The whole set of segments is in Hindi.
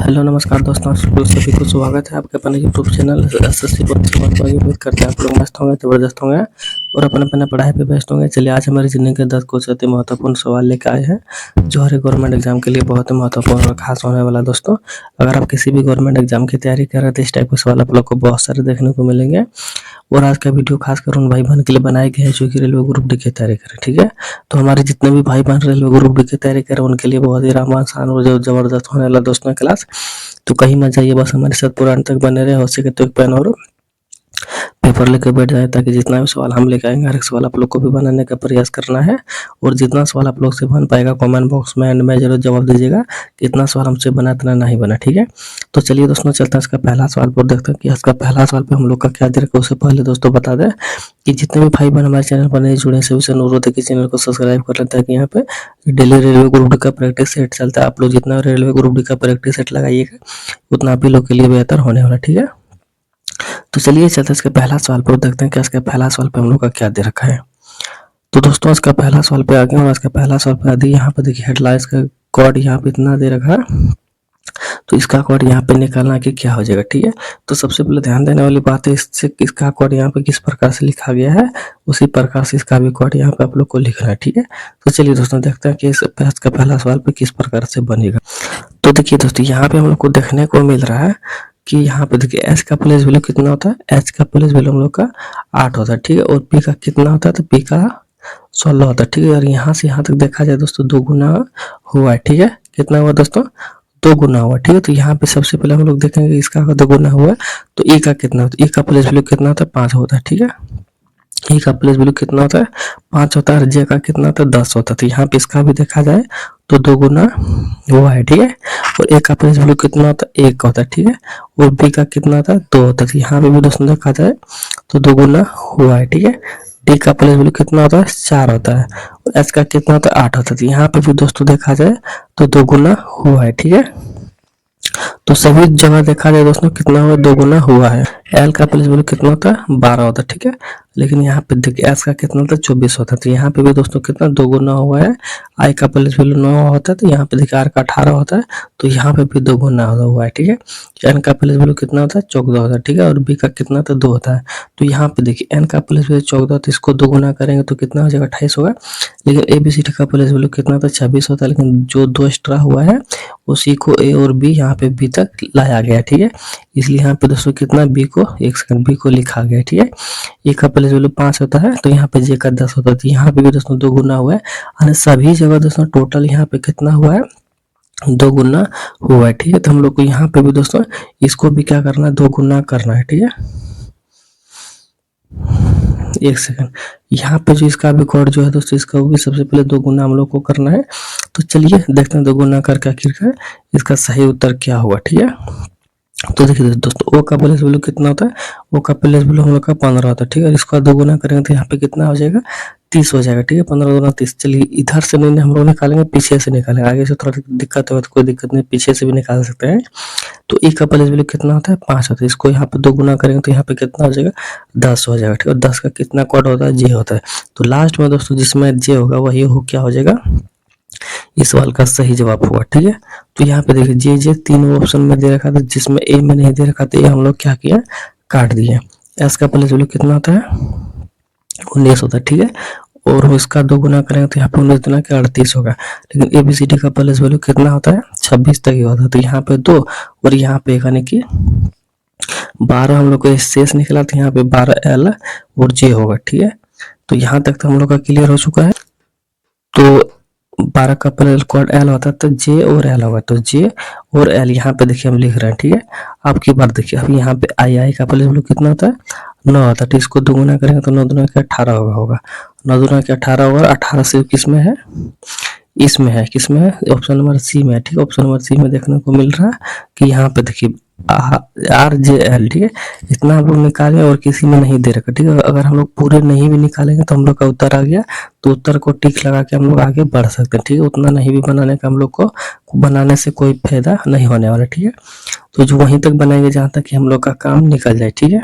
हेलो नमस्कार दोस्तों, आप सभी को स्वागत है आपके अपने यूट्यूब चैनल एसएससी परीक्षा में। उम्मीद करते हैं आप लोग मस्त होंगे, जबरदस्त होंगे और अपने अपने पढ़ाई पे व्यस्त होंगे। चलिए आज हमारी जिंदगी के 10 कुछ अति महत्वपूर्ण सवाल लेकर आए हैं जो हर गवर्नमेंट एग्जाम के लिए बहुत ही महत्वपूर्ण और खास होने वाला। दोस्तों अगर आप किसी भी गवर्नमेंट एग्जाम की तैयारी कर रहे हैं तो इस टाइप के सवाल आप लोग को बहुत सारे देखने को मिलेंगे। और आज का वीडियो खासकर उन भाई बहन के लिए बनाए गए हैं जो कि रेलवे ग्रुप डी की तैयारी करें। ठीक है, तो हमारे जितने भी भाई बहन रेलवे ग्रुप डी की तैयारी करें उनके लिए बहुत ही आसान और जबरदस्त होने वाला दोस्तों क्लास। तो कहीं मत जाइए, बस हमारे साथ पूरा अंत तक बने रहे। हो सके तो एक पेन और पेपर लेकर बैठ जाए ताकि जितना भी सवाल हम लेकर आएंगे हर एक सवाल आप लोग को भी बनाने का प्रयास करना है। और जितना सवाल आप लोग से बन पाएगा कमेंट बॉक्स में एंड में जरूर जवाब दीजिएगा। कितना सवाल हमसे बना इतना नहीं बना। ठीक है, तो चलिए दोस्तों चलते हैं इसका पहला सवाल पर, देखते हैं कि इसका पहला सवाल पे हम लोग का क्या दिक्कत है। उससे पहले दोस्तों बता दें कि जितने भी भाई बहन हमारे चैनल पर नहीं जुड़े सभी से अनुरोध है कि चैनल को सब्सक्राइब कर लेते हैं कि यहाँ पे डेली रेलवे ग्रुप डी का प्रैक्टिस सेट चलता है। आप लोग जितना रेलवे ग्रुप डी का प्रैक्टिस सेट लगाइएगा उतना आप ही लोग के लिए बेहतर होने वाला। ठीक है, तो चलिए चलते इसके पहला सवाल पर, देखते हैं कि इसके पहला सवाल पे हम लोग का क्या दे रखा है। तो दोस्तों इसका पहला सवाल पे आ गया और इसका पहला सवाल पे आ दी। यहाँ पे देखिए हेडलाइंस का कोड यहाँ पे इतना दे रखा है, तो इसका कोड यहाँ पे निकालना कि क्या हो जाएगा। ठीक है, तो सबसे पहले ध्यान देने वाली बात है इससे इसका कोड यहाँ पे किस प्रकार से लिखा गया है उसी प्रकार से इसका भी कोड यहाँ पे आप लोग को लिखना है। ठीक है, तो चलिए दोस्तों देखते हैं कि इसका पहला सवाल पे किस प्रकार से बनेगा। तो देखिए दोस्तों यहाँ पे हम लोग को देखने को मिल रहा है कि यहाँ पे देखिए एच का प्लेस वैल्यू कितना होता है। एच का प्लेस वैल्यू हम लोग का 8 होता है। ठीक है, और पी का कितना होता है, तो पी का 16 होता है। ठीक है, और यहाँ से यहाँ तक देखा जाए दोस्तों 2 गुना हुआ है। ठीक है, कितना हुआ दोस्तों, 2 गुना हुआ। ठीक है, तो यहाँ पे सबसे पहले हम लोग देखेंगे इसका 2 गुना हुआ है तो ए का कितना होता है। ए का प्लेस वैल्यू कितना होता है, 5 होता है। ठीक है, ए का प्लेस वैल्यू कितना होता है, 5 होता है। जे का कितना होता है, 10 होता है। तो यहाँ पे इसका भी देखा जाए तो 2 गुना हुआ है। ठीक है, और ए का प्लेस वैल्यू कितना होता है, 1 होता है। ठीक है, और बी का कितना होता है, 2 होता है। तो यहाँ पे भी दोस्तों देखा जाए तो 2 गुना हुआ है। ठीक है, डी का प्लेस वैल्यू कितना होता है, 4 होता है। और एच का कितना होता है, 8 होता है। तो यहाँ पे भी दोस्तों देखा जाए तो 2 गुना हुआ है। ठीक है, तो सभी जगह देखा जाए दोस्तों कितना हुआ, 2 गुना हुआ है। एल का प्लेस वैल्यू कितना होता है, 12 होता है। ठीक है, लेकिन यहाँ पे देखिए एस का कितना होता है, 24 होता है। तो यहाँ पे भी दोस्तों कितना 2 गुना हुआ है। आई का प्लेस वैल्यू 9 होता है। तो यहाँ पे देखिए आर का 18 होता है। तो यहाँ पे भी 2 गुना हुआ है। ठीक है, एन का प्लेस वैल्यू कितना होता है, 14 होता है। ठीक है, और बी का कितना होता है, 2 होता है। तो यहाँ पे देखिए एन का प्लेस वैल्यू 14 तो इसको 2 गुना करेंगे तो कितना हो जाएगा, 28 होगा। लेकिन ए बी सी डी का प्लेस वैल्यू कितना होता है, 26 होता है। लेकिन जो 2 एक्स्ट्रा हुआ है उसी को ए और बी यहाँ पे बी तक लाया गया। ठीक है, इसलिए यहाँ पे दोस्तों कितना बी को एक सेकंड बी को लिखा गया। ठीक है, ए का प्लेस वैल्यू 5 होता है तो यहाँ पे जे का 10 होता है। तो यहाँ पे भी दोस्तों 2 गुना हुआ है। और सभी जगह दोस्तों टोटल यहाँ पे कितना हुआ है, 2 गुना हुआ है। ठीक है, तो हम लोग को यहाँ पे भी दोस्तों इसको भी क्या करना है, 2 गुना करना है। ठीक है, एक सेकंड, यहाँ पे जो इसका भी कोड जो है दोस्तों इसका भी सबसे पहले 2 गुना हम लोग को करना है। तो चलिए देखते हैं 2 गुना करके आखिरकार इसका सही उत्तर क्या हुआ। ठीक है, तो देखिए दोस्तों ओ का प्लेस वैल्यू कितना होता है, ओ का प्लेस वैल्यू हम लोग का 15 होता है। ठीक है, और इसका 2 गुना करेंगे तो यहाँ पे कितना हो जाएगा, 30 हो जाएगा। ठीक है, 15 गुना 30। चलिए इधर से नहीं हम लोग निकालेंगे, पीछे से निकालेंगे। आगे से थोड़ा दिक्कत होगा तो कोई दिक्कत नहीं, पीछे से भी निकाल सकते हैं। तो ए का प्लेस वैल्यू कितना होता है, 5 होता है। इसको यहाँ पे 2 गुना करेंगे तो यहाँ पे कितना हो जाएगा, 10 हो जाएगा। ठीक है, 10 का कितना कोड होता है, जे होता है। तो लास्ट में दोस्तों जिसमें जे होगा वही हो क्या हो जाएगा, इस सवाल का सही जवाब हुआ। ठीक है, तो यहाँ पे देखिए जे जे तीनों ऑप्शन में दे रखा था, जिसमें ए में नहीं दे रखा था ये हम लोग क्या किया, काट दिए। एस का प्लेस वैल्यू कितना होता है, 19 होता है। ठीक है, और इसका 2 गुना करेंगे तो यहाँ पे 19 दुना के 38 होगा। लेकिन एबीसीडी का प्लेस वैल्यू कितना होता है, 26 तक ही होता है। तो यहाँ पे 2 और यहाँ पे यानी कि 12 हम लोग को शेष निकला। तो यहाँ पे 12 एल और जे होगा। ठीक है, तो यहाँ तक तो हम लोग का क्लियर हो चुका है। तो 12 का प्लेस कोड एल होता है तो जे और एल होगा। तो जे और एल यहाँ पे देखिए हम लिख रहे हैं। ठीक है, आपकी बार देखिए अब यहाँ पे आई आई का प्लेस वैल्यू कितना होता है, 9 होता है। तो इसको 2 गुना करेंगे तो 9 दुना के 18 होगा। 9 दुना के 18 होगा। 18 से किस में है, इसमें है, किसमें है, ऑप्शन नंबर सी में है। ठीक है, ऑप्शन नंबर सी में देखने को मिल रहा है कि यहाँ पे देखिए आर जे एल। ठीक है, इतना हम लोग निकाले और किसी में नहीं दे रखा। ठीक है, अगर हम लोग पूरे नहीं भी निकालेंगे तो हम लोग का उत्तर आ गया, तो उत्तर को टिक लगा के हम लोग आगे बढ़ सकते हैं। ठीक है, उतना नहीं भी बनाने का हम लोग को बनाने से कोई फायदा नहीं होने वाला। ठीक है, तो जो वहीं तक बनाएंगे जहाँ तक कि हम लोग का काम निकल जाए। ठीक है,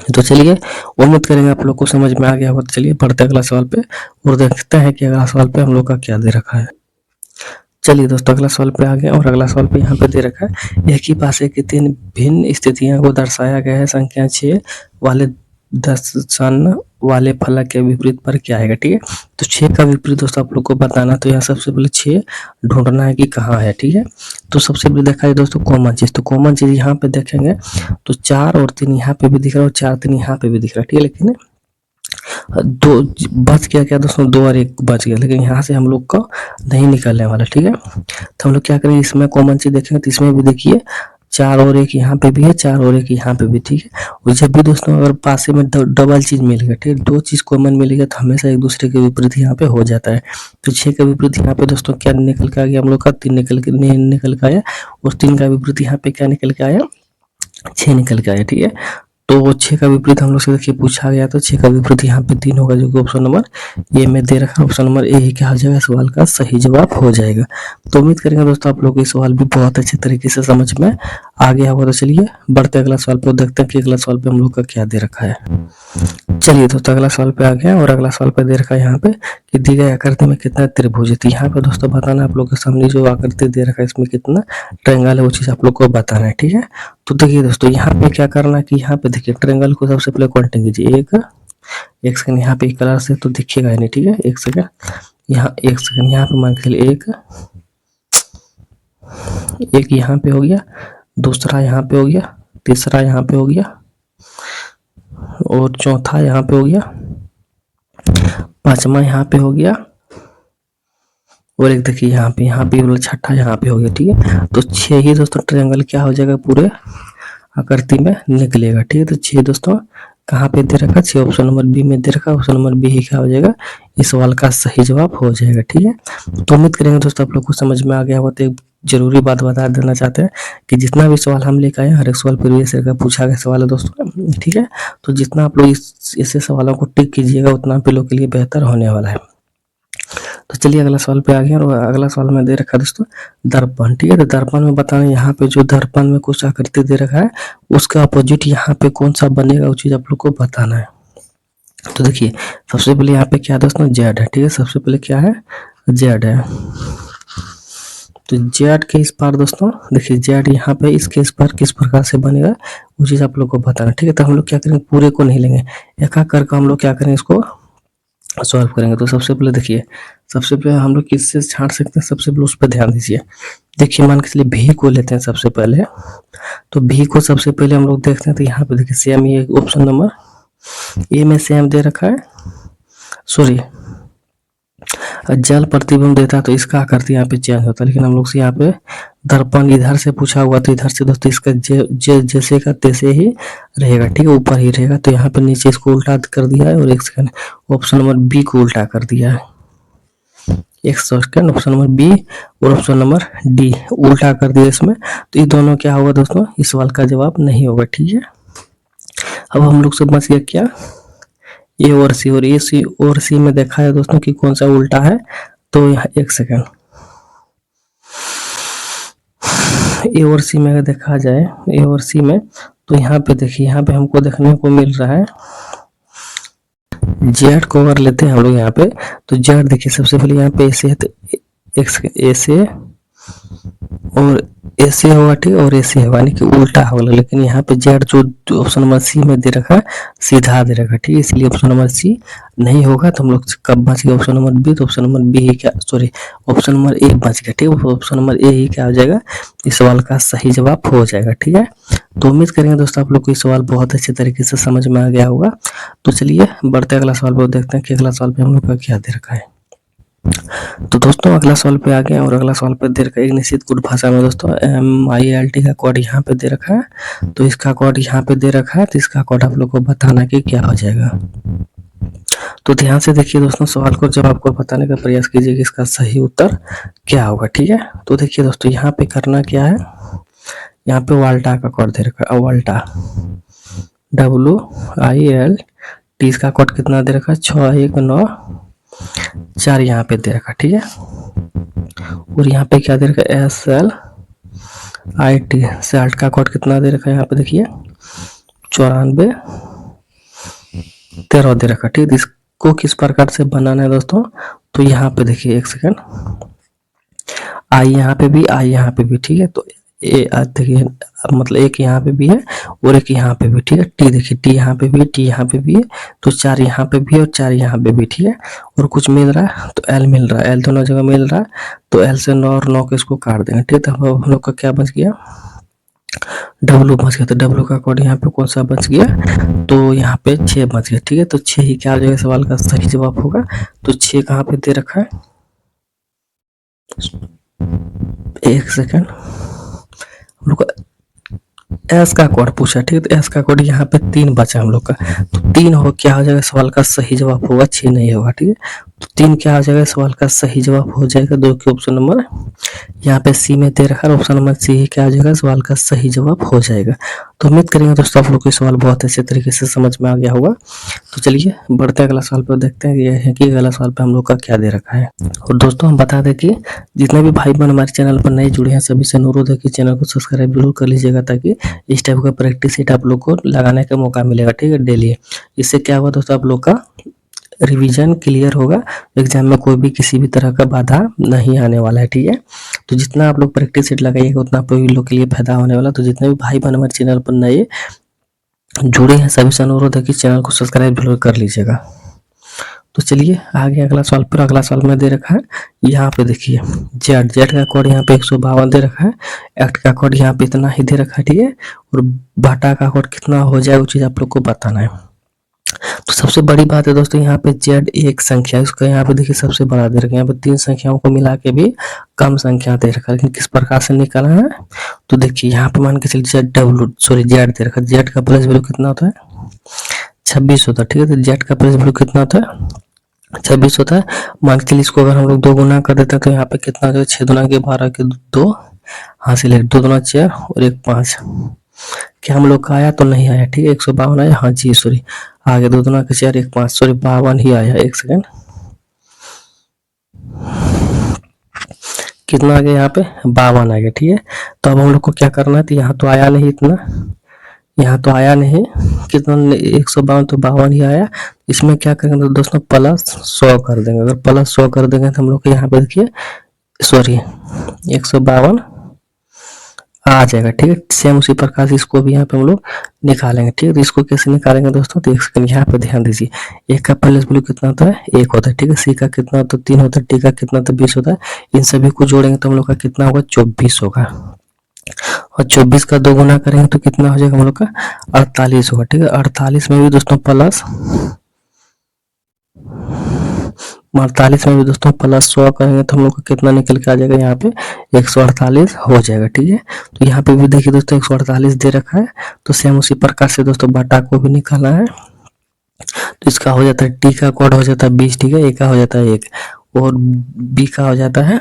तो चलिए उम्मीद करेंगे आप लोग को समझ में आ गया होगा। चलिए बढ़ते अगला सवाल पे और देखते हैं कि अगला सवाल पे हम लोग का क्या दे रखा है। चलिए दोस्तों अगला सवाल पे आ गए और अगला सवाल पे यहाँ पे दे रखा है, एक ही पासे की 3 भिन्न स्थितियों को दर्शाया गया है। संख्या 6 वाले दर्शन वाले फलक के विपरीत पर क्या आएगा। ठीक है, तो 6 का विपरीत दोस्तों आप लोग को बताना। तो यहाँ सबसे पहले 6 ढूंढना है कि कहाँ है। ठीक है, तो सबसे पहले देखा है दोस्तों कॉमन चीज, तो कॉमन चीज यहाँ पे देखेंगे तो 4 और 3 यहाँ पे भी दिख रहा है और 4 3 यहाँ पे भी दिख रहा है। ठीक है, लेकिन दो बच गया क्या दोस्तों, 2 और 1 बच गया, लेकिन यहाँ से हम लोग को नहीं निकलने वाला। ठीक है, तो हम लोग क्या करेंगे, इसमें कॉमन चीज देखेंगे तो इसमें भी देखिए 4 और 1 यहाँ पे भी है, 4 और 1 यहाँ पे भी। ठीक है, और जब भी दोस्तों अगर पासे में डबल चीज मिलेगा, ठीक है, 2 चीज कॉमन मिलेगा तो हमेशा एक दूसरे के विपरीत यहाँ पे हो जाता है। तो 6 का विपरीत यहाँ पे दोस्तों क्या निकल के आ गया हम लोग का, 3 निकल के आया, और 3 का विपरीत यहाँ पे क्या निकल के आया, 6 निकल के आया। ठीक है, तो 6 का विपरीत हम लोग से देखिए पूछा गया, तो 6 का विपरीत यहाँ पे 3 होगा, जो कि ऑप्शन नंबर ए में दे रखा है। ऑप्शन नंबर ए ही क्या हो जाएगा, सवाल का सही जवाब हो जाएगा। तो उम्मीद करेंगे दोस्तों आप लोग को ये सवाल भी बहुत अच्छे तरीके से समझ में आ गया होगा। तो चलिए बढ़ते अगला सवाल पे, देखते हैं कि अगला सवाल पे हम लोग का क्या दे रखा है। चलिए दोस्तों अगला सवाल पे आ गया और अगला सवाल पे दे रखा है यहाँ पे कि दी गई आकृति में कितना त्रिभुज है। यहाँ पे दोस्तों बताना आप लोग के सामने जो आकृति दे रखा है इसमें कितना ट्रायंगल है, वो चीज आप लोग को बताना है। ठीक है, तो देखिए दोस्तों यहाँ पे क्या करना है कि यहाँ पे देखिए ट्रायंगल को सबसे पहले काउंटिंग कीजिए। एक सेकंड यहाँ पे कलर से तो दिखेगा ही नहीं। ठीक है, एक सेकंड यहाँ, एक सेकंड यहाँ पे मान के चलिए एक यहाँ पे हो गया, दूसरा यहाँ पे हो गया, तीसरा यहाँ पे हो गया, और चौथा यहाँ पे हो गया, पांचवा यहाँ पे हो गया, और एक देखिए यहाँ पे छठा यहाँ पे हो गया। ठीक है, तो 6 ही दोस्तों ट्रायंगल क्या हो जाएगा, पूरे आकृति में निकलेगा। ठीक है, तो 6 दोस्तों कहाँ पे दे रखा, 6 ऑप्शन नंबर बी में दे रखा। ऑप्शन नंबर बी ही क्या हो जाएगा, इस सवाल का सही जवाब हो जाएगा। ठीक है, तो उम्मीद करेंगे दोस्तों आप लोग को समझ में आ गया होगा। तो एक जरूरी बात बता देना चाहते हैं कि जितना भी सवाल हम लेकर आए हर एक सवाल प्रीवियस ईयर का पूछा गया सवाल है दोस्तों। ठीक है, तो जितना आप लोग ऐसे सवालों को टिक कीजिएगा उतना आप लोग के लिए बेहतर होने वाला है। तो चलिए अगला सवाल पे आ गया और अगला सवाल में दे रखा है दोस्तों दर्पण। ठीक है, तो दर्पण में बताना यहाँ पे जो दर्पण में कुछ आकृति दे रखा है उसका अपोजिट यहाँ पे कौन सा बनेगा, वो चीज आप लोग को बताना है। तो देखिए सबसे पहले यहाँ पे क्या है दोस्तों, जेड है। ठीक है, सबसे पहले क्या है, जेड है। तो जेड के इस पार दोस्तों देखिए जेड यहाँ पे इसके इस पार किस प्रकार से बनेगा वो चीज आप लोग को बताना। ठीक है, तो हम लोग क्या करेंगे, पूरे को नहीं लेंगे, एक एक करके हम लोग क्या करेंगे, इसको सॉल्व करेंगे। तो सबसे पहले देखिए, सबसे पहले हम लोग किससे छांट सकते हैं, सबसे पहले उस पर ध्यान दीजिए। देखिए मान के चलिए भी को लेते हैं सबसे पहले, तो भी को सबसे पहले हम लोग देखते हैं। तो यहाँ पे देखिए सेम ये ऑप्शन नंबर ए में सेम दे रखा है, सॉरी जल प्रतिबिंब देता है तो इसका आकृति यहाँ पे चेंज होता है, लेकिन हम लोग से यहाँ पे दर्पण इधर से पूछा हुआ तो इधर से दोस्तों इसका जैसे का तैसे ही रहेगा। ठीक है, ऊपर ही रहेगा। तो यहाँ पे नीचे इसको उल्टा कर दिया है और एक सेकंड ऑप्शन नंबर बी को उल्टा कर दिया है, एक सेकंड ऑप्शन नंबर बी और ऑप्शन नंबर डी उल्टा कर दिया इसमें। तो ये दोनों क्या होगा दोस्तों, इस सवाल का जवाब नहीं होगा। ठीक है, अब हम लोग से बच गया क्या, ए और सी, और ए सी और सी में देखा है दोस्तों कि कौन सा उल्टा है। तो यहाँ एक सेकंड ए और सी में अगर देखा जाए, ए और सी में तो यहाँ पे देखिए यहाँ पे हमको देखने को मिल रहा है जेड को अगर लेते हैं हम लोग यहाँ पे, तो जेड देखिए सबसे पहले यहाँ पे ऐसे है, तो ऐसे और ऐसे होगा। ठीक, और ऐसे होगा यानी कि उल्टा होगा, लेकिन यहाँ पे जेड जो ऑप्शन नंबर सी में दे रखा है सीधा दे रखा है। ठीक है, इसलिए ऑप्शन नंबर सी नहीं होगा। तो हम लोग कब बच गया, ऑप्शन नंबर बी, तो ऑप्शन नंबर बी ही क्या, सॉरी ऑप्शन नंबर ए बच गया। ठीक है, ऑप्शन नंबर ए ही क्या हो जाएगा, इस सवाल का सही जवाब हो जाएगा। ठीक है, तो उम्मीद करेंगे दोस्तों आप लोग को ये सवाल बहुत अच्छे तरीके से समझ में आ गया होगा। तो चलिए बढ़ते अगला सवाल पर देखते हैं कि अगला सवाल पे हम लोग का क्या दे रखा है। तो दोस्तों अगला सवाल पे आ गए और अगला सवाल पे दे रखा है एक निश्चित गुण भाषा में दोस्तों MILT का कोड यहाँ पे दे रखा है। तो इसका कोड यहाँ पे दे रखा है, तो इसका कोड आप लोग को बताना कि क्या हो जाएगा। तो ध्यान से देखिए दोस्तों सवाल को, जब आपको बताने का प्रयास कीजिए कि इसका सही उत्तर क्या होगा। ठीक है, तो देखिए दोस्तों यहाँ पे करना क्या है, यहाँ पे वाल्टा का कोड दे रखा है, वाल्टा WILT, इसका कोड कितना दे रखा है 6194 यहाँ पे दे रखा। ठीक है, और यहाँ पे क्या दे रखा है SLIT, साल्ट का कोड कितना दे रखा है, यहाँ पे देखिए 9413 दे रखा। ठीक है, इसको किस प्रकार से बनाना है दोस्तों, तो यहाँ पे देखिए एक सेकंड आई यहाँ पे भी, आई यहाँ पे भी, ठीक है। तो देखिए मतलब एक यहाँ पे भी है और एक यहाँ पे भी, ठीक है। टी देखिए, टी यहाँ पे भी है, टी यहाँ पे भी है, तो 4 यहाँ पे भी है और 4 यहाँ पे भी, ठीक है। और कुछ मिल रहा है तो एल मिल रहा है, एल दोनों जगह मिल रहा है, तो एल से 9 और 9 को इसको काट देंगे, ठीक है। तो हम लोग का क्या बच गया, डब्लू बच गया। तो डब्लू का कोड यहाँ पे कौन सा बच गया, तो यहाँ पे 6 बच गया, ठीक है। तो 6 ही क्या हो जाएगा, सवाल का सही जवाब होगा। तो 6 कहाँ पे दे रखा है, एक सेकेंड, हम लोग का एस का कोड पूछा, ठीक है। तो एस का कोड यहाँ पे 3 बचा हम लोग का, तो 3 हो क्या हो जाएगा, सवाल का सही जवाब होगा, 6 नहीं होगा, ठीक है। तो 3 क्या हो जाएगा, सवाल का सही जवाब हो जाएगा 2 के ऑप्शन नंबर यहाँ पे सी में दे रखा है, ऑप्शन नंबर सी ही क्या हो जाएगा, सवाल का सही जवाब हो जाएगा। तो उम्मीद करेंगे दोस्तों आप लोग को सवाल बहुत अच्छे तरीके से समझ में आ गया होगा। तो चलिए बढ़ते हैं अगला सवाल पर, देखते हैं ये है कि अगला सवाल पे हम लोग का क्या दे रखा है। और दोस्तों हम बता दें कि जितने भी भाई बहन हमारे चैनल पर नए जुड़े हैं सभी से अनुरोध है कि चैनल को सब्सक्राइब जरूर कर लीजिएगा, ताकि इस टाइप का प्रैक्टिस सेट आप लोग को लगाने का मौका मिलेगा, ठीक है, डेली। इससे क्या होगा दोस्तों, आप लोग का रिवीजन क्लियर होगा, एग्जाम में कोई भी किसी भी तरह का बाधा नहीं आने वाला है, ठीक है। तो जितना आप लोग प्रैक्टिस सेट लगाइएगा उतना आप लोग के लिए फायदा होने वाला। तो जितने भी भाई बहन हमारे चैनल पर नए जुड़े हैं सभी से अनुरोध है कि चैनल को सब्सक्राइब जरूर कर लीजिएगा। तो चलिए आगे अगला सवाल पर, अगला सवाल में दे रखा है, यहाँ पे देखिए जेड, जेड का कोड यहाँ पे 152 दे रखा है, एक्ट का कोड यहाँ पे इतना ही दे रखा है, ठीक है। और बाटा का कोड कितना हो जाए वो चीज़ आप लोग को बताना है। तो सबसे बड़ी बात है दोस्तों, यहाँ पे जेड एक संख्या, इसका यहाँ पे देखिए सबसे बड़ा दे रखा है, यहाँ पे 3 संख्याओं को मिला के भी कम संख्या दे रखा है, लेकिन किस प्रकार से निकालना है, तो देखिए यहाँ पे मान के चलिए जेड डब्ल्यू सॉरी जेड दे रखा है, जेड का प्लेस वैल्यू कितना होता है, 26 होता है, ठीक है। तो जेड का प्लेस वैल्यू कितना होता है, 26 होता है। मान के चलिए इसको अगर हम लोग 2 गुना कर देते हैं तो यहाँ पे कितना हो जाएगा, 6 दुना के 12 के 2 हासिल है, 2 दुना 4 और 1 5, क्या हम लोग का आया, तो नहीं आया, ठीक है। 152 आया, हाँ जी सॉरी, आगे 2 दुना के 4 1 5, सॉरी 52 ही आया, एक सेकेंड, कितना आ गया यहाँ पे, 52 आ गया, ठीक है। तो अब हम लोग को क्या करना है, तो यहाँ तो आया नहीं इतना, यहाँ तो आया नहीं, कितना 152, तो 52 ही आया। इसमें क्या करेंगे तो दोस्तों प्लस 100 कर देंगे, अगर प्लस 100 कर देंगे तो हम लोग को यहाँ पे देखिए सॉरी 152 आ जाएगा, ठीक है। सेम उसी प्रकार से इसको भी यहाँ पे हम लोग निकालेंगे, ठीक है। तो इसको कैसे निकालेंगे दोस्तों, तो यहाँ पे ध्यान दीजिए, एक का प्लस वैल्यू कितना होता है, 1 होता है, ठीक है। सी का कितना होता है, 3 होता है, टी का कितना होता है, 20 होता है। इन सभी को जोड़ेंगे तो हम लोग का कितना होगा, 24 होगा, और 24 का 2 गुना करेंगे तो कितना हो जाएगा हम लोग का, 48 होगा, ठीक है। 48 में भी दोस्तों प्लस 48 में भी दोस्तों प्लस 100 करेंगे तो हम लोग का कितना निकल के आ जाएगा, यहाँ पे 148 हो जाएगा, ठीक है। तो यहाँ पे भी देखिए दोस्तों 148 दे रखा है, तो सेम उसी प्रकार से दोस्तों बाटा को भी निकालना है। तो इसका हो जाता है, टी का कोड हो जाता है 20, ठीक है, ए का हो जाता है 1, और बी का हो जाता है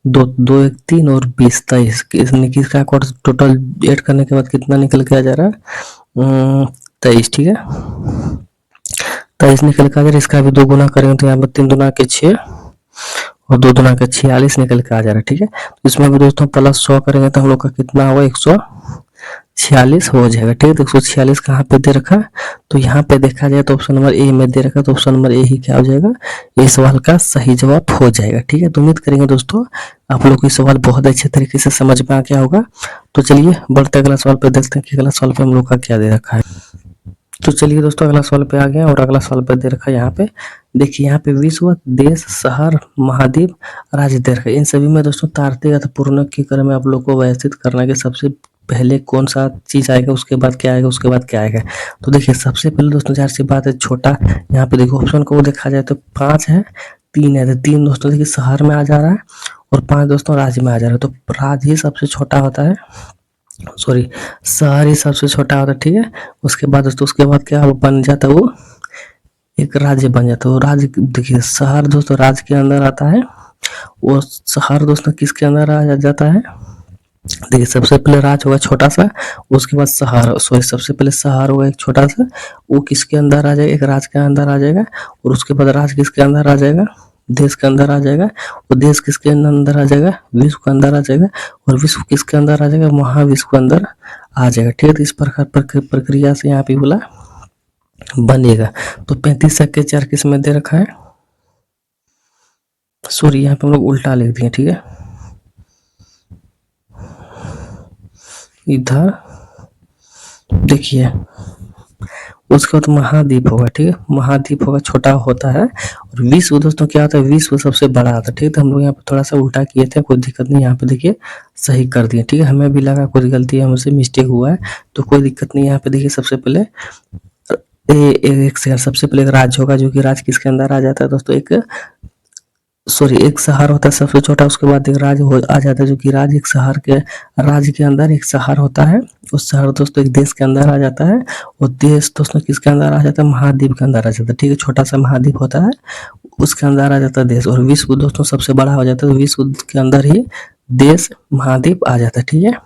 2 2 1 3 और 20 23, इसका कोड टोटल ऐड करने के बाद कितना निकल के आ जा रहा है, 23, ठीक है। 23 निकल के आ जा रहा है, इसका भी 2 गुना करेंगे तो यहाँ पर 3 दुना के 6 और 2 दुना के 46 निकल के आ जा रहा है, ठीक है। तो इसमें भी दोस्तों प्लस 100 करेंगे तो हम लोग का कितना होगा, 146 हो जाएगा, ठीक है। तो 146 कहाँ पे दे रखा है, तो यहाँ पे देखा जाए तो ऑप्शन नंबर ए में दे रखा है, तो ऑप्शन नंबर ए ही क्या हो जाएगा, ये सवाल का सही जवाब हो जाएगा, ठीक है। तो उम्मीद करेंगे दोस्तों आप लोग को ये सवाल बहुत अच्छे तरीके से समझ में आ गया होगा। तो चलिए बढ़ते अगला सवाल पे, देखते हैं कि अगला सवाल पे हम लोग का क्या दे रखा है। तो चलिए दोस्तों अगला सवाल पे आ गया, और अगला सवाल पे दे रखा है यहाँ पे देखिए, यहाँ पे विश्व, देश, शहर, महाद्वीप, राज्य दे रखा है। इन सभी में दोस्तों तार्किक अथवा पूर्णक के क्रम में आप लोग को व्यवस्थित करना है कि सबसे पहले कौन सा चीज आएगा, उसके बाद क्या आएगा, उसके बाद क्या आएगा। तो देखिए सबसे पहले दोस्तों जाहिर सी बात है, छोटा यहाँ पे देखो ऑप्शन को देखा जाए तो 5 है, 3 है, तो 3 दोस्तों देखिए शहर में आ जा रहा है, और 5 दोस्तों राज्य में आ जा रहा है। तो राज्य ही सबसे छोटा होता है, सॉरी शहर ही सबसे छोटा होता है, ठीक है। उसके बाद दोस्तों उसके बाद क्या बन जाता है, वो एक राज्य बन जाता है। वो राज्य देखिए शहर दोस्तों राज्य के अंदर आता है, और शहर दोस्तों किसके अंदर आ जाता है, देखिए सबसे पहले राज्य होगा छोटा सा, उसके बाद शहर, सॉरी सबसे पहले शहर होगा एक छोटा सा, वो किसके अंदर आ जाएगा, एक राज्य के अंदर आ जाएगा, और उसके बाद राज्य किसके अंदर आ जाएगा, देश के अंदर आ जाएगा, और देश किसके अंदर आ जाएगा, विश्व के अंदर आ जाएगा, और विश्व किसके अंदर आ जाएगा, महाविश्व के अंदर आ जाएगा, ठीक है। तो इस प्रकार प्रक्रिया से यहाँ पे बोला बनेगा। तो 35 के 4 किस में दे रखा है, सॉरी यहाँ पे हम लोग उल्टा लिख दिए, ठीक है। इधर देखिए, उसके बाद महाद्वीप होगा, ठीक है, महाद्वीप होगा, छोटा होता है। और विश्व दोस्तों क्या होता है, विश्व सबसे बड़ा आता है, ठीक है। तो हम लोग यहाँ पे थोड़ा सा उल्टा किए थे, कोई दिक्कत नहीं, यहाँ पे देखिए सही कर दिए, ठीक है। हमें भी लगा कुछ गलती है, हमसे मिस्टेक हुआ है, तो कोई दिक्कत नहीं। यहाँ पे देखिए सबसे पहले एक शहर, सबसे पहले एक राज्य होगा, जो कि राज्य किसके अंदर आ जाता है दोस्तों, एक शहर होता है सबसे छोटा, उसके बाद एक राज्य आ जाता है, जो कि राज्य एक शहर के, राज्य के अंदर एक शहर होता है, उस शहर दोस्तों एक देश के अंदर आ जाता है, और देश दोस्तों किसके अंदर आ जाता है, महाद्वीप के अंदर आ जाता है, ठीक है। छोटा सा महाद्वीप होता है, उसके अंदर आ जाता है देश। और विश्व दोस्तों सबसे बड़ा हो जाता है, तो विश्व के अंदर ही देश महाद्वीप आ जाता है, ठीक है।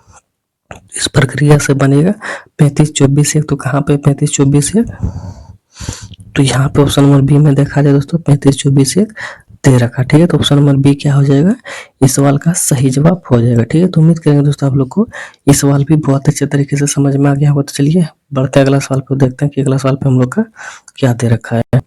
इस प्रक्रिया से बनेगा 35-24 तो कहाँ पे 35-24, तो यहाँ पे ऑप्शन नंबर बी में देखा जाए दोस्तों 35-24 दे रखा, ठीक है। तो ऑप्शन नंबर बी क्या हो जाएगा, इस सवाल का सही जवाब हो जाएगा, ठीक है। तो उम्मीद करेंगे दोस्तों आप लोग को इस सवाल भी बहुत अच्छे तरीके से समझ में आ गया होगा। तो चलिए बढ़ते अगला सवाल पे, देखते हैं कि अगला सवाल पे हम लोग का क्या दे रखा है।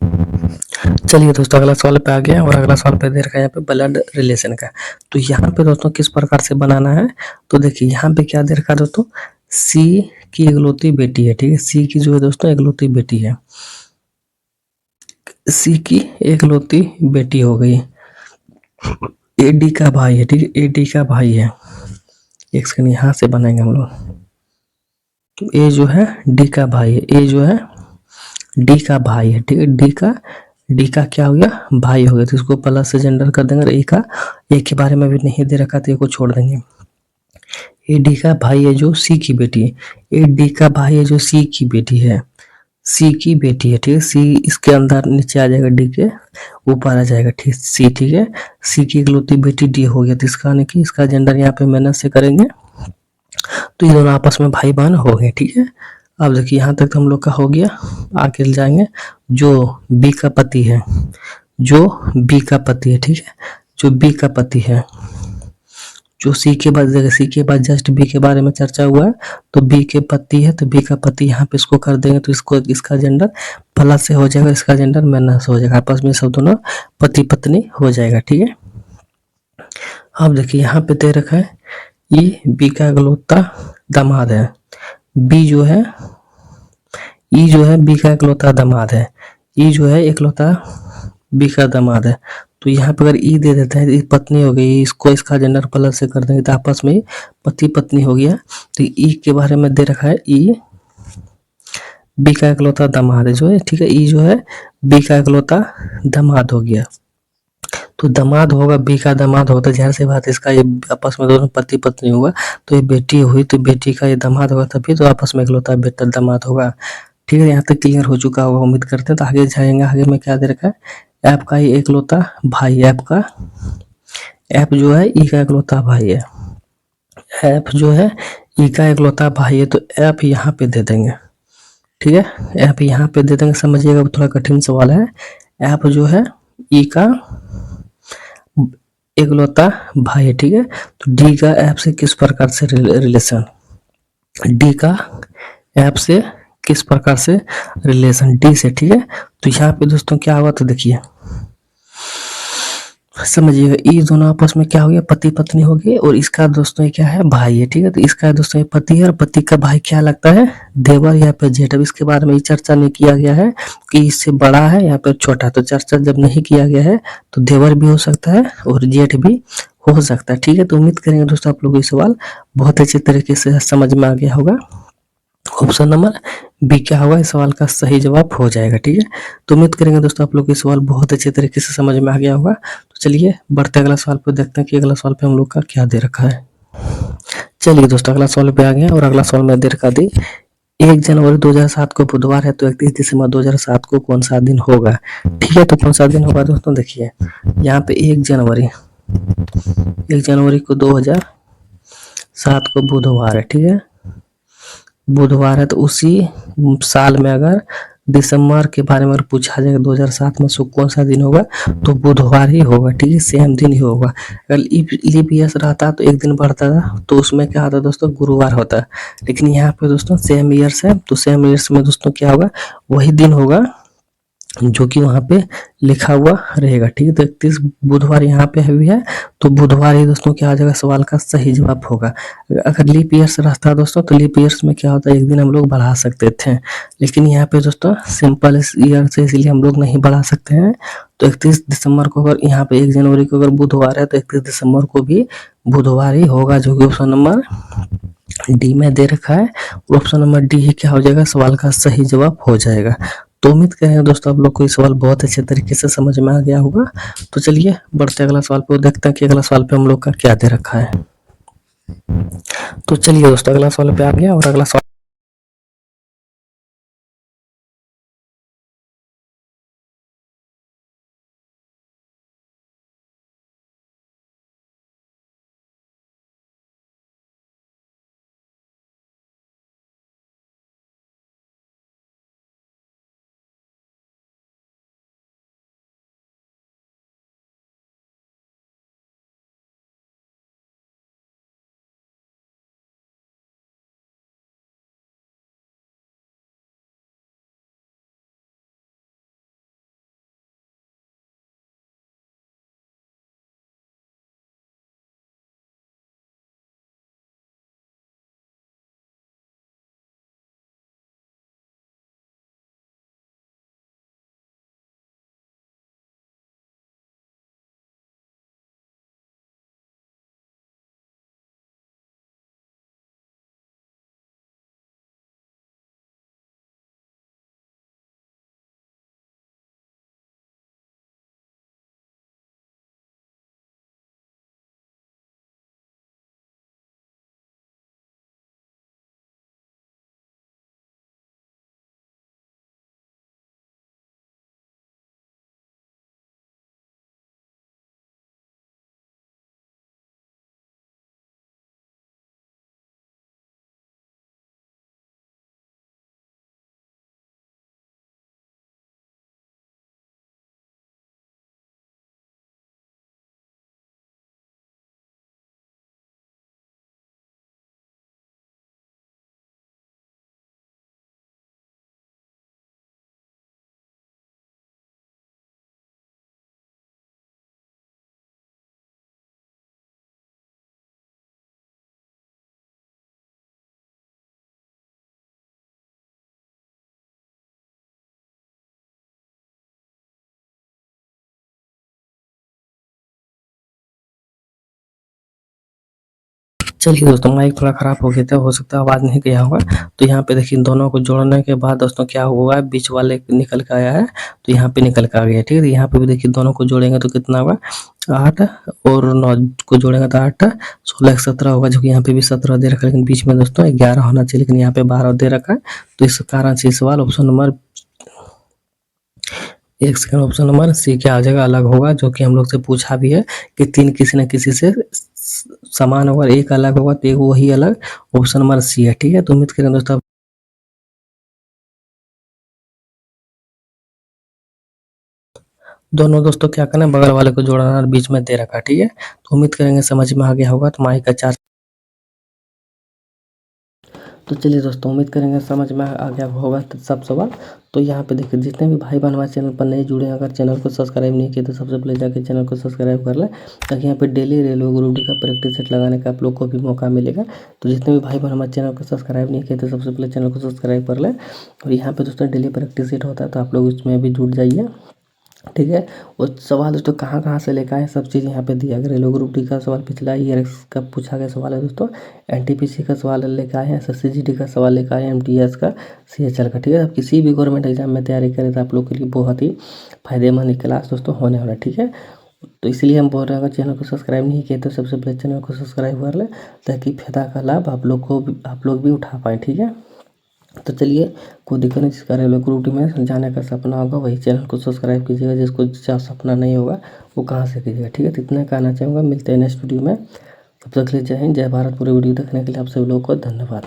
चलिए दोस्तों अगला सवाल पे आ गया, और अगला सवाल पे दे रखा है यहाँ पे ब्लड रिलेशन का। तो यहाँ पे दोस्तों किस प्रकार से बनाना है, तो देखिए यहाँ पे क्या दे रखा है दोस्तों, सी की इकलौती बेटी है, ठीक है। सी की जो है दोस्तों इकलौती बेटी है, सी की इकलौती बेटी हो गई, ए डी का भाई है, ठीक है, ए डी का भाई है। एक सेकंड यहाँ से बनाएंगे हम लोग, तो ए जो है डी का भाई है, ए जो है डी का भाई है, ठीक है। डी का क्या हो गया, भाई हो गया, तो इसको प्लस से जेंडर कर देंगे। और ए के बारे में भी नहीं दे रखा, तो ए को छोड़ देंगे। ए डी का भाई है जो सी की बेटी है, ए डी का भाई है जो सी की बेटी है, सी की बेटी है, ठीक है। सी इसके अंदर नीचे आ जाएगा, डी के ऊपर आ जाएगा, ठीक सी, ठीक है। सी की इकलौती बेटी डी हो गया, तो इसका यानी कि इसका जेंडर यहाँ पे मेहनत से करेंगे, तो ये दोनों आपस में भाई बहन हो गए, ठीक है। अब देखिए यहाँ तक तो हम लोग का हो गया, आगे जाएंगे। जो बी का पति है, जो बी का पति है, ठीक है, जो बी का पति है, जो सी के बाद, सी के बाद जस्ट बी के बारे में चर्चा हुआ है, तो बी के पति है, तो बी का पति यहाँ पे इसको कर देंगे, तो इसको इसका जेंडर प्लस से हो जाएगा, इसका जेंडर माइनस हो जाएगा, आपस में सब दोनों पति पत्नी हो जाएगा, ठीक है। अब देखिए यहाँ पे दे रखा है ई बी का इकलौता दामाद है, बी जो है ई जो है बी का इकलौता दामाद है, ई जो है इकलौता बी का दामाद है। तो यहाँ पे अगर ई दे देते हैं, तो पत्नी हो गई, इसको इसका जेंडर प्लस से कर देंगे, तो आपस में पति पत्नी हो गया। तो ई के बारे में दे रखा है, ई बी का इकलौता दामाद है जो है, ठीक है। ई जो है बी का इकलौता दामाद हो गया, तो दामाद होगा, बी का दामाद होता है, जाहिर सी बात है इसका ये आपस में दोनों पति पत्नी हुआ, तो ये बेटी हुई, तो बेटी का ये दामाद होगा, तभी तो आपस में इकलौता बेटा दामाद होगा, ठीक है। यहाँ तक क्लियर हो चुका होगा, उम्मीद करते हैं। तो आगे जाएंगे, आगे में क्या दे रखा है, ऐप का ही इकलौता भाई, ऐप जो है ई का इकलौता भाई है, ऐप जो है ई का इकलौता भाई है, तो ऐप यहाँ पे दे देंगे, ठीक है। ऐप यहाँ पे दे देंगे, समझिएगा थोड़ा कठिन सवाल है। ऐप जो है ई का इकलौता भाई है, ठीक है। तो डी का ऐप से किस प्रकार से रिलेशन, डी का ऐप से किस प्रकार से रिलेशन, डी से, ठीक है। तो यहाँ पे दोस्तों क्या हुआ, तो देखिए समझिएगा, ये दोनों आपस में क्या हो गया, पति पत्नी हो गए, और इसका दोस्तों ये क्या है, भाई है, ठीक है। तो इसका दोस्तों ये पति है, और पति का भाई क्या लगता है, देवर या फिर जेठ। अब इसके बारे में चर्चा नहीं किया गया है कि इससे बड़ा है या फिर छोटा, तो चर्चा जब नहीं किया गया है तो देवर भी हो सकता है और जेठ भी हो सकता है, ठीक है। तो उम्मीद करेंगे दोस्तों आप लोग को ये सवाल बहुत अच्छे तरीके से समझ में आ गया होगा। ऑप्शन नंबर बी क्या होगा, इस सवाल का सही जवाब हो जाएगा, ठीक है। तो उम्मीद करेंगे दोस्तों आप लोग को ये सवाल बहुत अच्छे तरीके से समझ में आ गया होगा। तो चलिए बढ़ते अगला सवाल पे, देखते हैं कि अगला सवाल पे हम लोग का क्या दे रखा है। चलिए दोस्तों अगला सवाल पे आ गया, और अगला सवाल में दे रखा दी 1 जनवरी 2007 को बुधवार है, तो 31 दिसंबर 2007 को कौन सा दिन होगा, ठीक है। तो कौन सा दिन होगा दोस्तों, देखिए यहाँ पे 1 जनवरी को 2007 को बुधवार है, ठीक है, बुधवार है। तो उसी साल में अगर दिसंबर के बारे में अगर पूछा जाएगा 2007 में, सो कौन सा दिन होगा, तो बुधवार ही होगा, ठीक है, सेम दिन ही होगा। अगर लीप ईयर रहता तो एक दिन बढ़ता था, तो उसमें क्या होता दोस्तों, गुरुवार होता। लेकिन यहाँ पे दोस्तों सेम ईयर्स है, तो सेम ईयर्स में दोस्तों क्या होगा, वही दिन होगा जो कि वहाँ पे लिखा हुआ रहेगा। ठीक है, तो 31 बुधवार यहाँ पे भी है, तो बुधवार ही दोस्तों क्या आ जाएगा, सवाल का सही जवाब होगा। अगर लीप ईयर्स रहता है दोस्तों, तो लीप ईयर्स में क्या होता है, एक दिन हम लोग बढ़ा सकते थे, लेकिन यहाँ पे दोस्तों सिंपल ईयर से इसलिए हम लोग नहीं बढ़ा सकते हैं। तो 31 दिसंबर को, अगर यहाँ पे 1 जनवरी को अगर बुधवार है, तो 31 दिसंबर को भी बुधवार ही होगा, जो कि ऑप्शन नंबर डी में दे रखा है। ऑप्शन नंबर डी ही क्या हो जाएगा, सवाल का सही जवाब हो जाएगा। तो उम्मीद करें दोस्तों आप लोग को ये सवाल बहुत अच्छे तरीके से समझ में आ गया होगा। तो चलिए बढ़ते अगला सवाल पे, देखते हैं कि अगला सवाल पे हम लोग का क्या दे रखा है। तो चलिए दोस्तों अगला सवाल पे आ गया, और अगला सवाल चलिए दोस्तों माइक थोड़ा खराब हो गया था, हो सकता है आवाज़ नहीं गया होगा। तो यहाँ पे देखिए दोनों को जोड़ने के बाद दोस्तों क्या हुआ, बीच वाले निकल के आया है, तो यहाँ पे निकल के आ गया। ठीक है, यहाँ पे भी देखिए दोनों को जोड़ेंगे तो कितना होगा, 8 और 9 को जोड़ेंगे तो 8 16 17 होगा, जो कि यहाँ पे भी 17 दे रखा है, लेकिन बीच में दोस्तों 11 होना चाहिए, लेकिन यहाँ पे 12 दे रखा है। तो इस कारण से सवाल ऑप्शन नंबर एक सेकंड, ऑप्शन नंबर सी क्या आ जाएगा, अलग होगा, जो कि हम लोग से पूछा भी है कि 3 किसी न किसी से समान होगा, एक अलग होगा, तो एक वही अलग, ऑप्शन नंबर सी है। ठीक है, तो उम्मीद करें दोस्तों दोनों दोस्तों क्या करना है, बगल वाले को जोड़ना और बीच में दे रखा। ठीक है, तो उम्मीद करेंगे समझ में आ गया होगा। तो माइक का चार्ज, तो चलिए दोस्तों उम्मीद करेंगे समझ में आ गया होगा तो सब सवाल। तो यहाँ पे देखिए जितने भी भाई बहन हमारे चैनल पर नए जुड़े हैं, अगर चैनल को सब्सक्राइब नहीं किए तो सबसे पहले जाके चैनल को सब्सक्राइब कर लें, ताकि यहाँ पे डेली रेलवे ग्रुप डी का प्रैक्टिस सेट लगाने का आप लोग को भी मौका मिलेगा। तो जितने भी भाई बहन हमारे चैनल को सब्सक्राइब नहीं किए तो सबसे पहले चैनल को सब्सक्राइब कर लें। और यहाँ पे दोस्तों डेली प्रैक्टिस सेट होता है, तो आप लोग इसमें भी जुड़ जाइए। ठीक है, और सवाल दोस्तों कहाँ से लेकर आए, सब चीज़ यहाँ पे दिया गया। रेलवे ग्रुप डी का सवाल पिछला ईयर का पूछा गया सवाल है दोस्तों, एनटीपीसी का सवाल लेकर आए हैं, एसएससीजीडी का सवाल लेकर आए हैं, एमटीएस का, सीएचएल का। ठीक है, अब किसी भी गवर्नमेंट एग्जाम में तैयारी करें तो आप लोग के लिए बहुत ही फायदेमंद क्लास दोस्तों होने वाला है। ठीक है, तो इसलिए हम बोल रहे हैं अगर चैनल को सब्सक्राइब नहीं किए तो सबसे पहले चैनल को सब्सक्राइब कर लें, ताकि फायदा का लाभ आप लोग भी उठा पाएँ। ठीक है, तो चलिए कोई दिक्कत नहीं, जिसका रेलवे ग्रुप डी में जाने का सपना होगा वही चैनल को सब्सक्राइब कीजिएगा, जिसको सपना नहीं होगा वो कहाँ से कीजिएगा। ठीक है, तो इतना कहना चाहूँगा, मिलते हैं नेक्स्ट वीडियो में। तब तक के लिए जय हिंद, जय भारत। पूरे वीडियो देखने के लिए आप सभी लोगों को धन्यवाद।